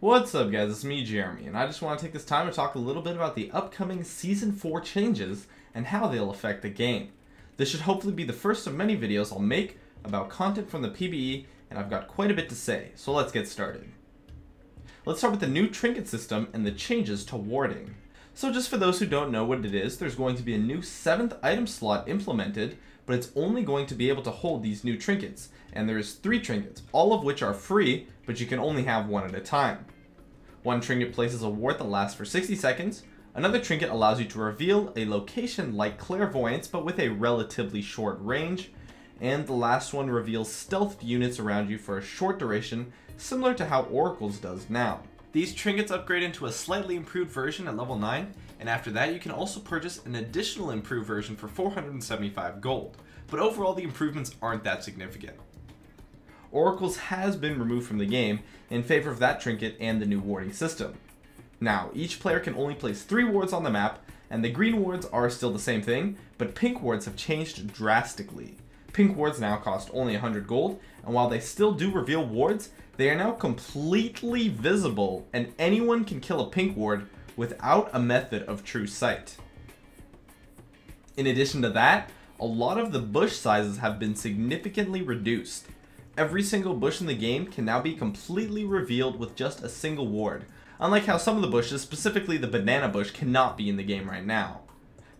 What's up guys, it's me Jeremy, and I just want to take this time to talk a little bit about the upcoming Season 4 changes and how they'll affect the game. This should hopefully be the first of many videos I'll make about content from the PvE, and I've got quite a bit to say, so let's get started. Let's start with the new trinket system and the changes to warding. So just for those who don't know what it is, there's going to be a new 7th item slot implemented, but it's only going to be able to hold these new trinkets, and there's 3 trinkets, all of which are free, but you can only have one at a time. One trinket places a ward that lasts for 60 seconds, another trinket allows you to reveal a location like clairvoyance but with a relatively short range, and the last one reveals stealthed units around you for a short duration, similar to how Oracle's does now. These trinkets upgrade into a slightly improved version at level 9, and after that you can also purchase an additional improved version for 475 gold, but overall the improvements aren't that significant. Oracle's has been removed from the game in favor of that trinket and the new warding system. Now, each player can only place 3 wards on the map, and the green wards are still the same thing, but pink wards have changed drastically. Pink wards now cost only 100 gold, and while they still do reveal wards, they are now completely visible, and anyone can kill a pink ward without a method of true sight. In addition to that, a lot of the bush sizes have been significantly reduced. Every single bush in the game can now be completely revealed with just a single ward, unlike how some of the bushes, specifically the banana bush, cannot be in the game right now.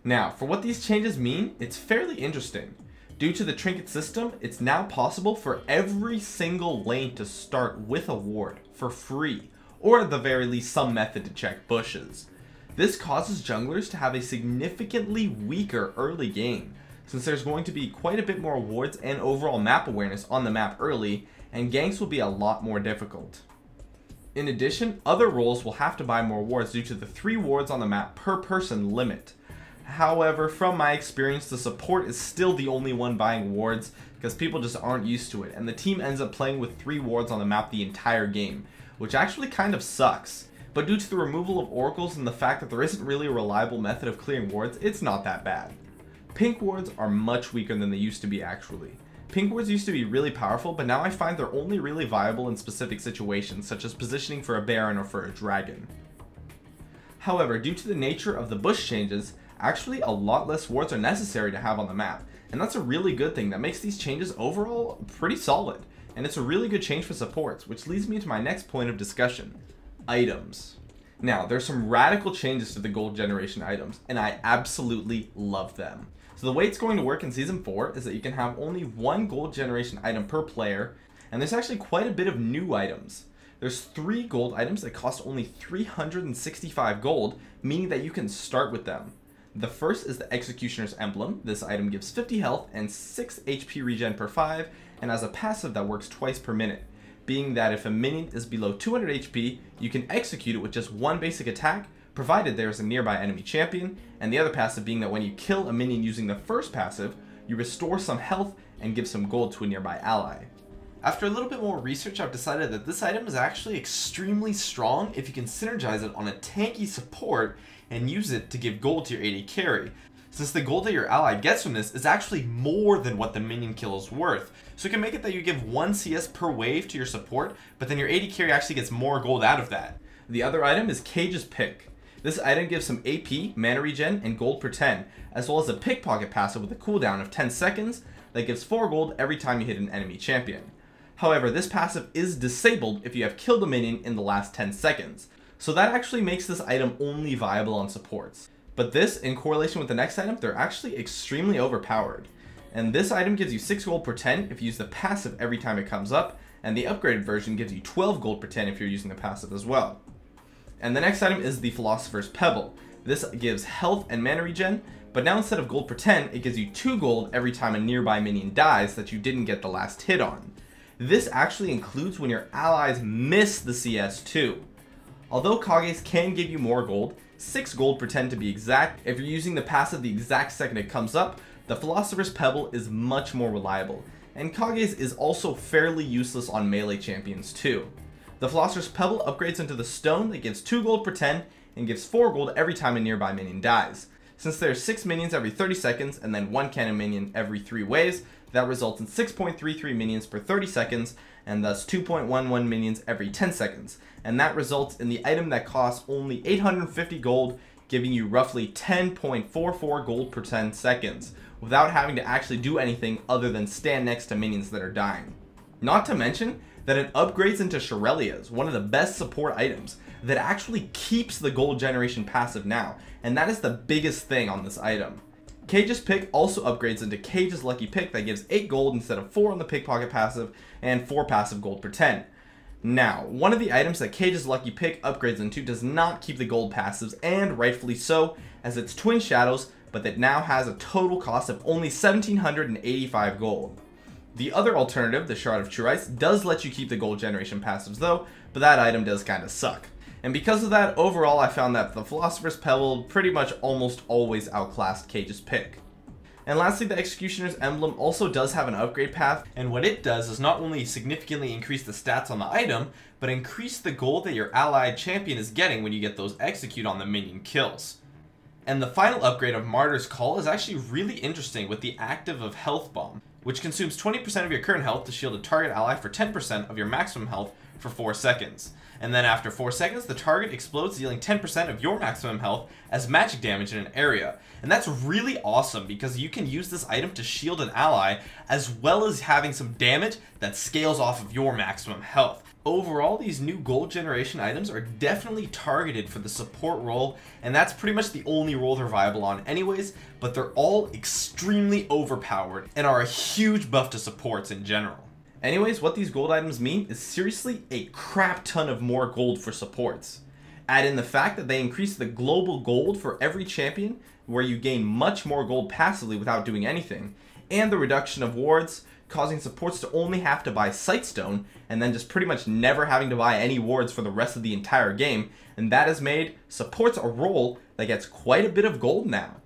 Now, for what these changes mean, it's fairly interesting. Due to the trinket system, it's now possible for every single lane to start with a ward for free, or at the very least some method to check bushes. This causes junglers to have a significantly weaker early game, since there's going to be quite a bit more wards and overall map awareness on the map early, and ganks will be a lot more difficult. In addition, other roles will have to buy more wards due to the 3 wards on the map per person limit. However, from my experience, the support is still the only one buying wards because people just aren't used to it, and the team ends up playing with 3 wards on the map the entire game, which actually kind of sucks. But due to the removal of oracles and the fact that there isn't really a reliable method of clearing wards, it's not that bad. Pink wards are much weaker than they used to be actually. Pink wards used to be really powerful, but now I find they're only really viable in specific situations, such as positioning for a baron or for a dragon. However, due to the nature of the bush changes, actually a lot less wards are necessary to have on the map, and that's a really good thing that makes these changes overall pretty solid, and it's a really good change for supports, which leads me to my next point of discussion: items. Now, there's some radical changes to the gold generation items, and I absolutely love them. So the way it's going to work in Season 4 is that you can have only 1 gold generation item per player, and there's actually quite a bit of new items. There's 3 gold items that cost only 365 gold, meaning that you can start with them. The first is the Executioner's Emblem. This item gives 50 health and 6 HP regen per 5, and has a passive that works twice per minute, being that if a minion is below 200 HP, you can execute it with just 1 basic attack, provided there is a nearby enemy champion, and the other passive being that when you kill a minion using the first passive, you restore some health and give some gold to a nearby ally. After a little bit more research, I've decided that this item is actually extremely strong if you can synergize it on a tanky support and use it to give gold to your AD carry, since the gold that your ally gets from this is actually more than what the minion kill is worth. So it can make it that you give 1 CS per wave to your support, but then your AD carry actually gets more gold out of that. The other item is Cage's Pick. This item gives some AP, mana regen, and gold per 10, as well as a pickpocket passive with a cooldown of 10 seconds that gives 4 gold every time you hit an enemy champion. However, this passive is disabled if you have killed a minion in the last 10 seconds, so that actually makes this item only viable on supports. But this, in correlation with the next item, they're actually extremely overpowered. And this item gives you 6 gold per 10 if you use the passive every time it comes up, and the upgraded version gives you 12 gold per 10 if you're using the passive as well. And the next item is the Philosopher's Pebble. This gives health and mana regen, but now instead of gold per 10, it gives you 2 gold every time a nearby minion dies that you didn't get the last hit on. This actually includes when your allies miss the CS too. Although Kage's can give you more gold, 6 gold per 10 to be exact, if you're using the passive the exact second it comes up, the Philosopher's Pebble is much more reliable, and Kage's is also fairly useless on melee champions too. The Philosopher's Pebble upgrades into the stone that gives 2 gold per 10 and gives 4 gold every time a nearby minion dies. Since there are 6 minions every 30 seconds and then 1 cannon minion every 3 waves, That results in 6.33 minions per 30 seconds, and thus 2.11 minions every 10 seconds. And that results in the item that costs only 850 gold, giving you roughly 10.44 gold per 10 seconds, without having to actually do anything other than stand next to minions that are dying. Not to mention that it upgrades into Shirelias, one of the best support items, that actually keeps the gold generation passive now, and that is the biggest thing on this item. Cage's Pick also upgrades into Cage's Lucky Pick that gives 8 gold instead of 4 on the Pickpocket passive, and 4 passive gold per 10. Now, one of the items that Cage's Lucky Pick upgrades into does not keep the gold passives, and rightfully so, as it's Twin Shadows, but that now has a total cost of only 1785 gold. The other alternative, the Shard of True Ice, does let you keep the gold generation passives though, but that item does kinda suck. And because of that, overall I found that the Philosopher's Pebble pretty much almost always outclassed Cage's Pick. And lastly, the Executioner's Emblem also does have an upgrade path, and what it does is not only significantly increase the stats on the item, but increase the gold that your allied champion is getting when you get those execute on the minion kills. And the final upgrade of Martyr's Call is actually really interesting with the active of Health Bomb, which consumes 20% of your current health to shield a target ally for 10% of your maximum health for 4 seconds. And then after 4 seconds, the target explodes, dealing 10% of your maximum health as magic damage in an area. And that's really awesome because you can use this item to shield an ally as well as having some damage that scales off of your maximum health. Overall, these new gold generation items are definitely targeted for the support role, and that's pretty much the only role they're viable on anyways, but they're all extremely overpowered and are a huge buff to supports in general. Anyways, what these gold items mean is seriously a crap ton of more gold for supports. Add in the fact that they increase the global gold for every champion, where you gain much more gold passively without doing anything, and the reduction of wards, causing supports to only have to buy Sightstone, and then just pretty much never having to buy any wards for the rest of the entire game, and that has made supports a role that gets quite a bit of gold now.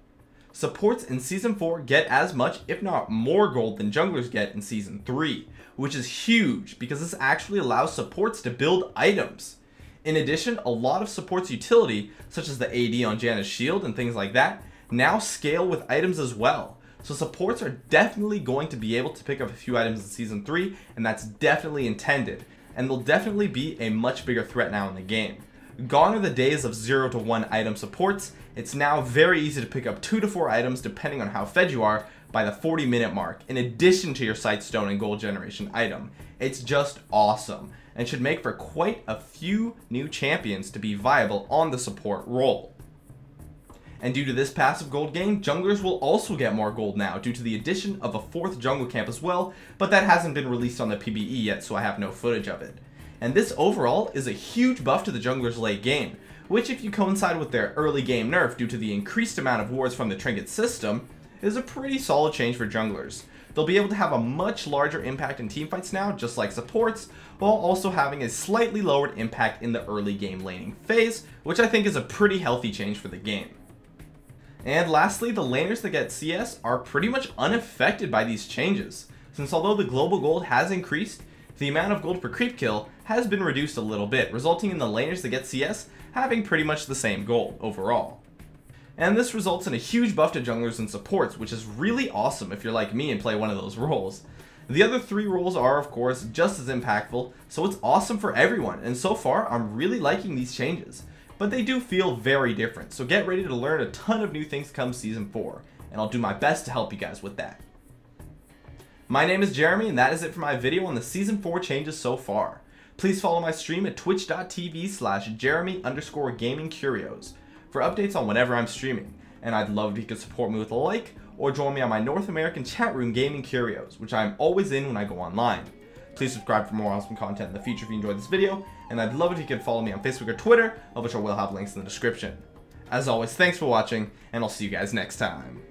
Supports in Season 4 get as much, if not more gold than junglers get in Season 3, which is huge because this actually allows supports to build items. In addition, a lot of supports utility, such as the AD on Janna's shield and things like that, now scale with items as well. So supports are definitely going to be able to pick up a few items in Season 3, and that's definitely intended. And they'll definitely be a much bigger threat now in the game. Gone are the days of 0 to 1 item supports. It's now very easy to pick up 2 to 4 items depending on how fed you are by the 40-minute mark, in addition to your Sightstone and gold generation item. It's just awesome, and should make for quite a few new champions to be viable on the support role. And due to this passive gold gain, junglers will also get more gold now due to the addition of a 4th jungle camp as well, but that hasn't been released on the PBE yet, so I have no footage of it. And this overall is a huge buff to the junglers' late game, which, if you coincide with their early game nerf due to the increased amount of wards from the trinket system, is a pretty solid change for junglers. They'll be able to have a much larger impact in teamfights now, just like supports, while also having a slightly lowered impact in the early game laning phase, which I think is a pretty healthy change for the game. And lastly, the laners that get CS are pretty much unaffected by these changes, since although the global gold has increased, the amount of gold per creep kill has been reduced a little bit, resulting in the laners that get CS having pretty much the same gold overall. And this results in a huge buff to junglers and supports, which is really awesome if you're like me and play one of those roles. The other 3 roles are, of course, just as impactful, so it's awesome for everyone, and so far I'm really liking these changes. But they do feel very different, so get ready to learn a ton of new things come Season 4, and I'll do my best to help you guys with that. My name is Jeremy, and that is it for my video on the Season 4 changes so far. Please follow my stream at twitch.tv/Jeremy_GamingCurios for updates on whenever I'm streaming, and I'd love if you could support me with a like, or join me on my North American chat room Gaming Curios, which I'm always in when I go online. Please subscribe for more awesome content in the future if you enjoyed this video, and I'd love it if you could follow me on Facebook or Twitter, of which I will have links in the description. As always, thanks for watching, and I'll see you guys next time.